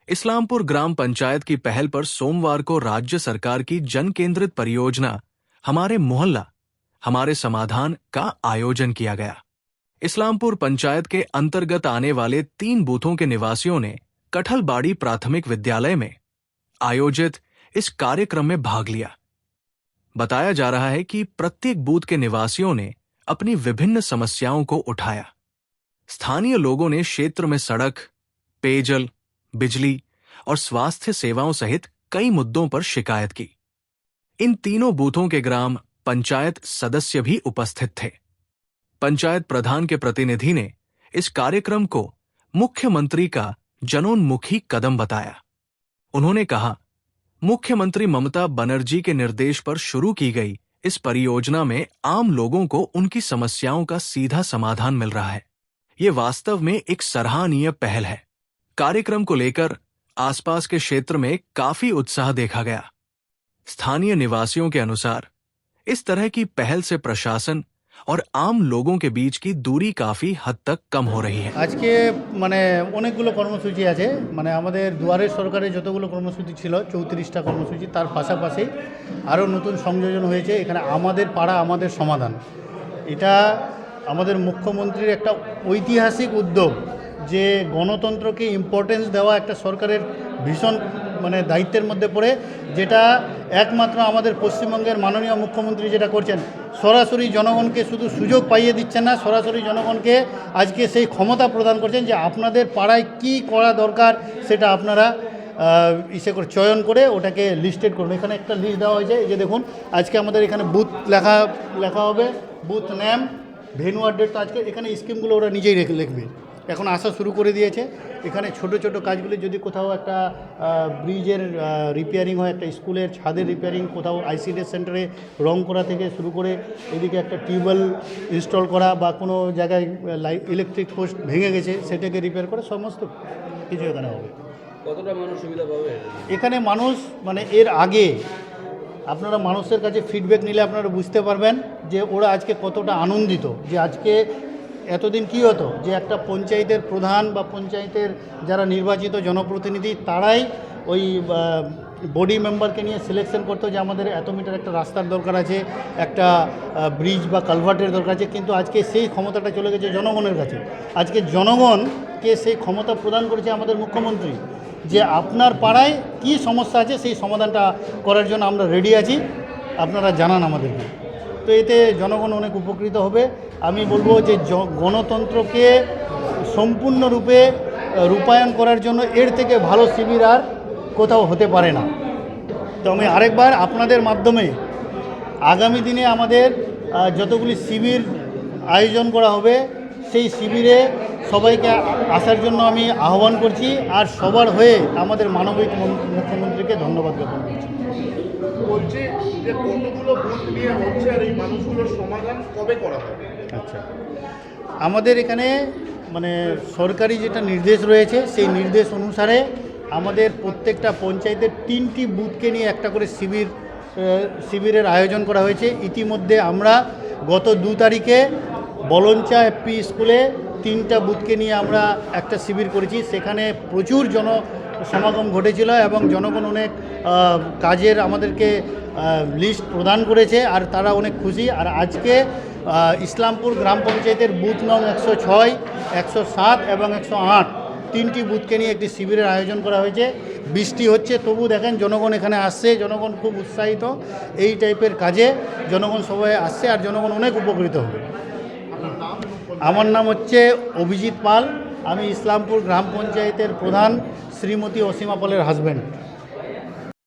इस्लामपुर ग्राम पंचायत की पहल पर सोमवार को राज्य सरकार की जन केंद्रित परियोजना हमारे मोहल्ला हमारे समाधान का आयोजन किया गया। इस्लामपुर पंचायत के अंतर्गत आने वाले 3 बूथों के निवासियों ने कठलबाड़ी प्राथमिक विद्यालय में आयोजित इस कार्यक्रम में भाग लिया। बताया जा रहा है कि प्रत्येक बूथ के निवासियों ने अपनी विभिन्न समस्याओं को उठाया। स्थानीय लोगों ने क्षेत्र में सड़क, पेयजल, बिजली और स्वास्थ्य सेवाओं सहित कई मुद्दों पर शिकायत की। इन तीनों बूथों के ग्राम पंचायत सदस्य भी उपस्थित थे। पंचायत प्रधान के प्रतिनिधि ने इस कार्यक्रम को मुख्यमंत्री का जनोन्मुखी कदम बताया। उन्होंने कहा, मुख्यमंत्री ममता बनर्जी के निर्देश पर शुरू की गई इस परियोजना में आम लोगों को उनकी समस्याओं का सीधा समाधान मिल रहा है। ये वास्तव में एक सराहनीय पहल है। कार्यक्रम को लेकर आसपास के क्षेत्र में काफी उत्साह देखा गया। स्थानीय निवासियों के अनुसार इस तरह की पहल से प्रशासन और आम लोगों के बीच की दूरी काफी हद तक कम हो रही है। आज के माने অনেকগুলো কর্মসূচি আছে, মানে আমাদের দুয়ারে সরকারে যতগুলো কর্মসূচি ছিল 34টা কর্মসূচি, তার পাশাপাশি আরও নতুন সংযোজন হয়েছে। এখানে আমাদের পাড়া আমাদের সমাধান, এটা আমাদের মুখ্যমন্ত্রীর একটা ঐতিহাসিক উদ্যোগ, যে গণতন্ত্রকে ইম্পর্টেন্স দেওয়া একটা সরকারের ভীষণ মানে দায়িত্বের মধ্যে পড়ে, যেটা একমাত্র আমাদের পশ্চিমবঙ্গের মাননীয় মুখ্যমন্ত্রী যেটা করছেন, সরাসরি জনগণকে শুধু সুযোগ পাইয়ে দিচ্ছেন না, সরাসরি জনগণকে আজকে সেই ক্ষমতা প্রদান করছেন যে আপনাদের পাড়ায় কি করা দরকার সেটা আপনারা করে চয়ন করে ওটাকে লিস্টেড করুন। এখানে একটা লিস্ট দেওয়া হয়েছে, এই যে দেখুন, আজকে আমাদের এখানে বুথ লেখা হবে, বুথ নেম, ভেন্যু আর ডেট। তো আজকে এখানে স্কিমগুলো ওরা নিজেই লিখবে, এখন আসা শুরু করে দিয়েছে। এখানে ছোট ছোট কাজগুলি, যদি কোথাও একটা ব্রিজের রিপেয়ারিং হয়, একটা স্কুলের ছাদের রিপেয়ারিং, কোথাও আইসিডিএস সেন্টারে রং করা থেকে শুরু করে এদিকে একটা টিউবওয়েল ইনস্টল করা, বা কোনো জায়গায় ইলেকট্রিক পোস্ট ভেঙে গেছে সেটাকে রিপেয়ার করা, সমস্ত কিছু এখানে হবে। কতটা মানুষ সুবিধা পাবে এখানে? মানুষ মানে এর আগে আপনারা মানুষের কাছে ফিডব্যাক নিলে আপনারা বুঝতে পারবেন যে ওরা আজকে কতটা আনন্দিত। যে আজকে এতদিন কী হতো, যে একটা পঞ্চায়েতের প্রধান বা পঞ্চায়েতের যারা নির্বাচিত জনপ্রতিনিধি, তারাই ওই বডি মেম্বারকে নিয়ে সিলেকশন করতো যে আমাদের এত মিটার একটা রাস্তার দরকার আছে, একটা ব্রিজ বা কালভার্টের দরকার আছে। কিন্তু আজকে সেই ক্ষমতাটা চলে গেছে জনগণের কাছে। আজকে জনগণকে সেই ক্ষমতা প্রদান করেছে আমাদের মুখ্যমন্ত্রী, যে আপনার পাড়ায় কি সমস্যা আছে সেই সমাধানটা করার জন্য আমরা রেডি আছি, আপনারা জানান আমাদেরকে। তো এতে জনগণ অনেক উপকৃত হবে। আমি বলবো যে গণতন্ত্রকে সম্পূর্ণরূপে রূপায়ণ করার জন্য এর থেকে ভালো শিবির আর কোথাও হতে পারে না। তো আমি আরেকবার আপনাদের মাধ্যমে আগামী দিনে আমাদের যতগুলি শিবির আয়োজন করা হবে, সেই শিবিরে সবাইকে আসার জন্য আমি আহ্বান করছি, আর সবার হয়ে আমাদের মানবিক মুখ্যমন্ত্রীকে ধন্যবাদ জ্ঞাপন করছি। বলছি যে কতগুলো বুথ নিয়ে হচ্ছে আর এই মানুষগুলোর সমাধান কবে করা হবে? আচ্ছা, আমাদের এখানে মানে সরকারি যেটা নির্দেশ রয়েছে, সেই নির্দেশ অনুসারে আমাদের প্রত্যেকটা পঞ্চায়েতের 3টি বুথকে নিয়ে একটা করে শিবিরের আয়োজন করা হয়েছে। ইতিমধ্যে আমরা গত 2 তারিখে বলঞ্চা এফপি স্কুলে 3টা বুথকে নিয়ে আমরা একটা শিবির করেছি। সেখানে প্রচুর সমাগম ঘটেছিল এবং জনগণ অনেক কাজের আমাদেরকে লিস্ট প্রদান করেছে, আর তারা অনেক খুশি। আর আজকে ইসলামপুর গ্রাম পঞ্চায়েতের বুথ নং 106, 107 এবং 108 3টি বুথকে নিয়ে একটি শিবিরের আয়োজন করা হয়েছে। বৃষ্টি হচ্ছে, তবু দেখেন জনগণ এখানে আসছে, জনগণ খুব উৎসাহিত। এই টাইপের কাজে জনগণ সবাই আসছে, আর জনগণ অনেক উপকৃত হবে। আমার নাম হচ্ছে অভিজিৎ পাল, আমি ইসলামপুর গ্রাম পঞ্চায়েতের প্রধান শ্রীমতী অসীমা পালের হাজব্যান্ড।